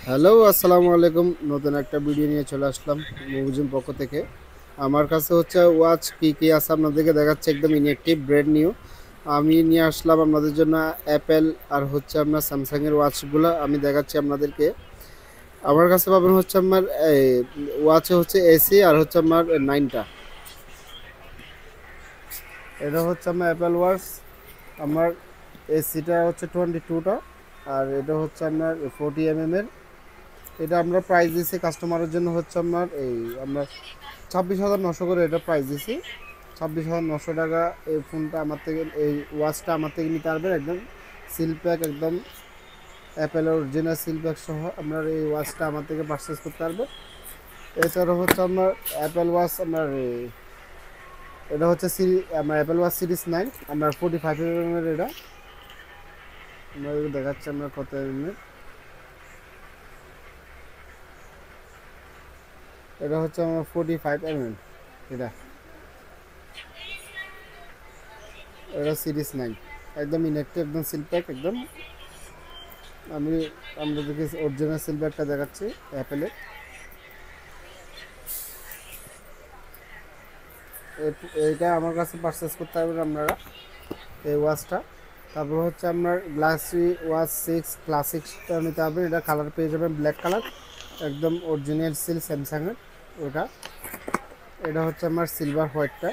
Hello, আসসালামু আলাইকুম। নতুন একটা ভিডিও নিয়ে চলে আসলাম মুভিজুম পক্ষ থেকে। আমার কাছে হচ্ছে ওয়াচ কি আছে আপনাদেরকে দেখাচ্ছে, একদম ইনঅ্যাক্টিভ ব্র্যান্ড নিউ। আমি নিয়ে আসলাম আপনাদের জন্য অ্যাপেল আর হচ্ছে আপনার স্যামসাংয়ের ওয়াচগুলো আমি দেখাচ্ছি আপনাদেরকে। আমার কাছে পাবেন হচ্ছে আমার ওয়াচে হচ্ছে এসি আর হচ্ছে আমার 9টা। এটা হচ্ছে আমার অ্যাপেল ওয়াচ। আমার এসিটা হচ্ছে 22টা, আর এটা হচ্ছে আপনার 40 mm এর। এটা আমরা প্রাইস দিছি কাস্টমারের জন্য হচ্ছে আপনার আমরা 26,900 করে এটা প্রাইস দিছি। 26,900 টাকা এই ফোনটা আমার থেকে, এই ওয়াচটা আমার থেকে নিতে পারবেন একদম সিল প্যাক, একদম অ্যাপেল অরিজিনাল সিল প্যাক সহ আপনার এই ওয়াচটা আমার থেকে পারচেস করতে পারবেন। এছাড়াও হচ্ছে আপনার অ্যাপেল ওয়াচ আপনার এটা হচ্ছে আমার অ্যাপেল ওয়াচ সিরিজ 9, আপনার 45 mm-এর। এটা আমরা দেখাচ্ছি আমরা কত mm। এটা হচ্ছে আমার 45 mm। এটা এটা সিরিজ 9, একদম ইনঅ্যাক্টিভ, একদম সিল প্যাক একদম। আমি আপনাদেরকে অরিজিনাল সিল প্যাকটা দেখাচ্ছি অ্যাপেলের। এইটা আমার কাছে পারচেস করতে পারবেন আপনারা এই ওয়াচটা। তারপর হচ্ছে আপনার গ্লাসি ওয়াচ 6 ক্লাসিকটা নিতে হবে। এটা কালার পেয়ে যাবেন ব্ল্যাক কালার, একদম অরিজিনাল সিল স্যামসাংয়ের ওটা। এটা হচ্ছে আমার সিলভার হোয়াইটটা,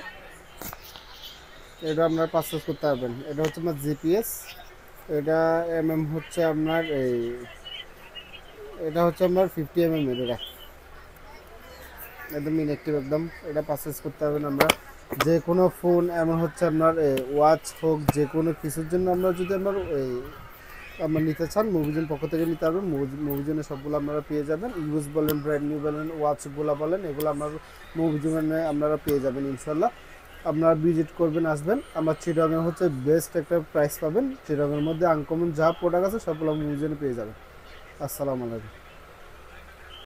এটা আপনারা পারচেস করতে পারবেন। এটা হচ্ছে আমার জিপিএস। এটা হচ্ছে আপনার এটা হচ্ছে আপনার 50 mm-এর। এটা একদম ইনঅ্যাক্টিভ একদম, এটা পারচেস করতে পারবেন আমরা যে কোনো ফোন, এমন হচ্ছে আপনার ওয়াচ হোক, যে কোনো কিছুর জন্য আমরা যদি আপনার নিতে চান মুভিজন পক্ষ থেকে নিতে পারবেন। মুভিজনে সবগুলো আপনারা পেয়ে যাবেন, ইউজ বলেন, ব্র্যান্ড নিউ বলেন, ওয়াচগুলো বলেন, এগুলো আপনার মুভিজনে আপনারা পেয়ে যাবেন ইনশাল্লাহ। আপনারা ভিজিট করবেন, আসবেন। আমার চিটাগাং হচ্ছে বেস্ট একটা প্রাইস পাবেন। চিটাগাংয়ের মধ্যে আনকমন যা প্রোডাক্ট আছে সবগুলো মুভিজনে পেয়ে যাবেন। আসসালামু আলাইকুম।